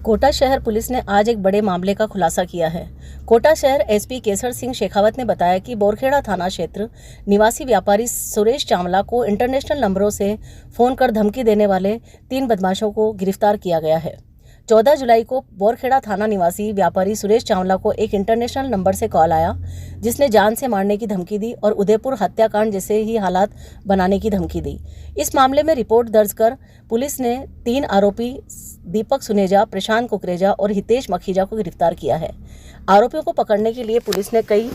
कोटा शहर पुलिस ने आज एक बड़े मामले का खुलासा किया है। कोटा शहर एसपी केसर सिंह शेखावत ने बताया कि बोरखेड़ा थाना क्षेत्र निवासी व्यापारी सुरेश चावला को इंटरनेशनल नंबरों से फोन कर धमकी देने वाले 3 बदमाशों को गिरफ्तार किया गया है। 14 जुलाई को बोरखेड़ा थाना निवासी व्यापारी सुरेश चावला को एक इंटरनेशनल नंबर से कॉल आया, जिसने जान से मारने की धमकी दी और उदयपुर हत्याकांड जैसे ही हालात बनाने की धमकी दी। इस मामले में रिपोर्ट दर्ज कर पुलिस ने 3 आरोपी दीपक सुनेजा, प्रशांत कुकरेजा और हितेश मखीजा को गिरफ्तार किया है। आरोपियों को पकड़ने के लिए पुलिस ने कई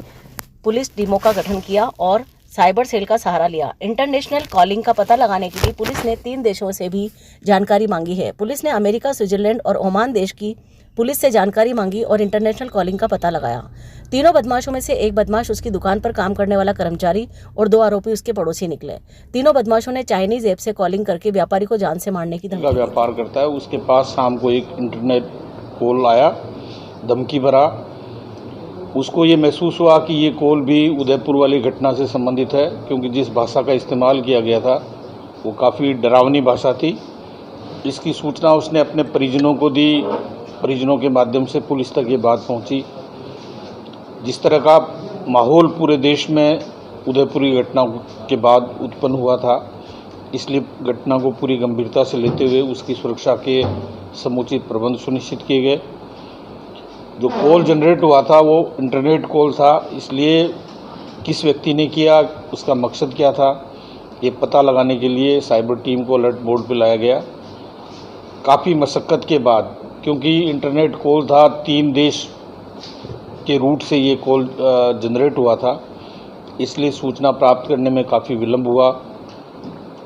पुलिस टीमों का गठन किया और साइबर सेल का सहारा लिया। इंटरनेशनल कॉलिंग का पता लगाने के लिए पुलिस ने 3 देशों से भी जानकारी मांगी है। पुलिस ने अमेरिका, स्विट्जरलैंड और ओमान देश की पुलिस से जानकारी मांगी और इंटरनेशनल कॉलिंग का पता लगाया। तीनों बदमाशों में से एक बदमाश उसकी दुकान पर काम करने वाला कर्मचारी और 2 आरोपी उसके पड़ोसी निकले। तीनों बदमाशों ने चाइनीज ऐप से कॉलिंग करके व्यापारी को जान से मारने की धमकी दी। व्यापार करता है, उसके पास शाम को एक इंटरनेट कॉल आया, धमकी भरा। उसको ये महसूस हुआ कि ये कॉल भी उदयपुर वाली घटना से संबंधित है, क्योंकि जिस भाषा का इस्तेमाल किया गया था वो काफ़ी डरावनी भाषा थी। इसकी सूचना उसने अपने परिजनों को दी। परिजनों के माध्यम से पुलिस तक ये बात पहुंची। जिस तरह का माहौल पूरे देश में उदयपुर की घटना के बाद उत्पन्न हुआ था, इसलिए घटना को पूरी गंभीरता से लेते हुए उसकी सुरक्षा के समुचित प्रबंध सुनिश्चित किए गए। जो कॉल जनरेट हुआ था वो इंटरनेट कॉल था, इसलिए किस व्यक्ति ने किया, उसका मकसद क्या था, ये पता लगाने के लिए साइबर टीम को अलर्ट मोड पर लाया गया। काफ़ी मशक्क़त के बाद, क्योंकि इंटरनेट कॉल था, 3 देश के रूट से ये कॉल जनरेट हुआ था, इसलिए सूचना प्राप्त करने में काफ़ी विलम्ब हुआ।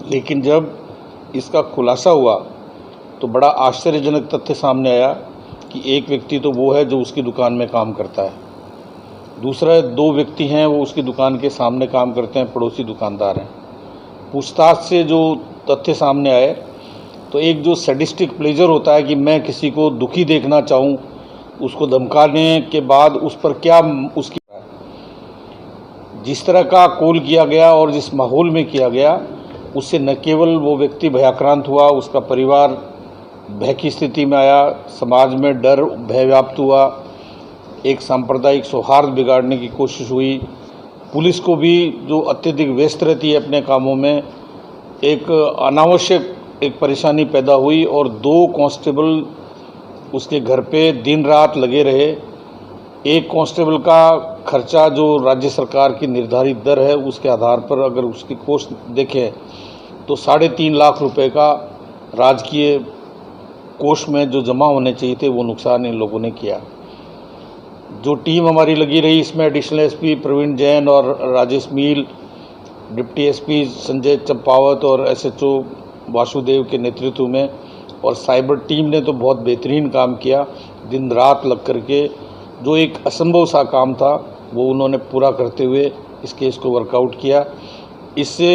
लेकिन जब इसका खुलासा हुआ तो बड़ा आश्चर्यजनक तथ्य सामने आया कि एक व्यक्ति तो वो है जो उसकी दुकान में काम करता है, दूसरा 2 व्यक्ति हैं वो उसकी दुकान के सामने काम करते हैं, पड़ोसी दुकानदार हैं। पूछताछ से जो तथ्य सामने आए तो एक जो सैडिस्टिक प्लेजर होता है कि मैं किसी को दुखी देखना चाहूँ, उसको धमकाने के बाद उस पर क्या उसकी जिस तरह का कॉल किया गया और जिस माहौल में किया गया, उससे न केवल वो व्यक्ति भयाक्रांत हुआ, उसका परिवार भय की स्थिति में आया, समाज में डर भय व्याप्त हुआ, एक सांप्रदायिक सौहार्द बिगाड़ने की कोशिश हुई। पुलिस को भी, जो अत्यधिक व्यस्त रहती है अपने कामों में, एक अनावश्यक एक परेशानी पैदा हुई और 2 कांस्टेबल उसके घर पे दिन रात लगे रहे। एक कांस्टेबल का खर्चा जो राज्य सरकार की निर्धारित दर है, उसके आधार पर अगर उसकी कोस्ट देखें तो 3.5 लाख रुपए का राजकीय कोष में जो जमा होने चाहिए थे वो नुकसान इन लोगों ने किया। जो टीम हमारी लगी रही, इसमें एडिशनल एसपी प्रवीण जैन और राजेश मील, डिप्टी एसपी संजय चंपावत और एसएचओ वासुदेव के नेतृत्व में, और साइबर टीम ने तो बहुत बेहतरीन काम किया। दिन रात लग करके जो एक असंभव सा काम था वो उन्होंने पूरा करते हुए इस केस को वर्कआउट किया। इससे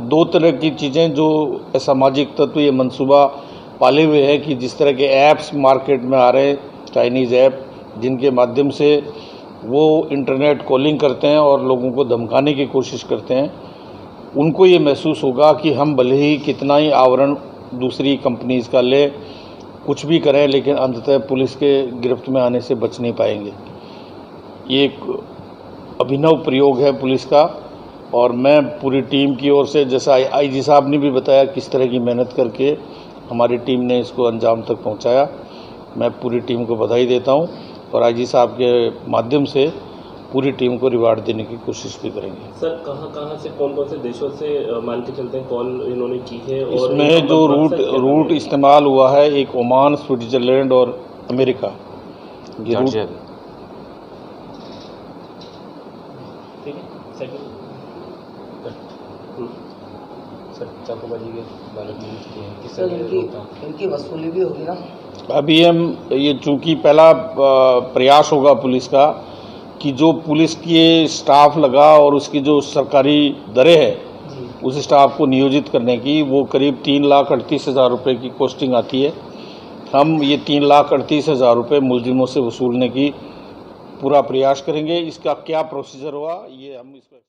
2 तरह की चीज़ें, जो असामाजिक तत्व ये मंसूबा पाले हुए हैं कि जिस तरह के ऐप्स मार्केट में आ रहे हैं, चाइनीज़ ऐप, जिनके माध्यम से वो इंटरनेट कॉलिंग करते हैं और लोगों को धमकाने की कोशिश करते हैं, उनको ये महसूस होगा कि हम भले ही कितना ही आवरण दूसरी कंपनीज़ का ले, कुछ भी करें, लेकिन अंततः पुलिस के गिरफ्त में आने से बच नहीं पाएंगे। ये एक अभिनव प्रयोग है पुलिस का, और मैं पूरी टीम की ओर से, जैसा आईजी साहब ने भी बताया किस तरह की मेहनत करके हमारी टीम ने इसको अंजाम तक पहुंचाया, मैं पूरी टीम को बधाई देता हूं और आईजी साहब के माध्यम से पूरी टीम को रिवार्ड देने की कोशिश भी करेंगे। सर, कहाँ से, कौन से देशों से मान के चलते हैं कॉल इन्होंने की है? और इसमें जो रूट इस्तेमाल हुआ है, एक ओमान, स्विट्जरलैंड और अमेरिका, ये रूट। ठीक है, सेकंड सर, चाकूबाजी के बारे में सर इनकी वसूली भी होगी ना? अभी हम ये, चूँकि पहला प्रयास होगा पुलिस का कि जो पुलिस के स्टाफ लगा और उसकी जो सरकारी दरें हैं उस स्टाफ को नियोजित करने की, वो करीब 3,38,000 रुपये की कॉस्टिंग आती है। हम ये 3,38,000 रुपये मुलजिमों से वसूलने की पूरा प्रयास करेंगे। इसका क्या प्रोसीजर हुआ, ये हम इसमें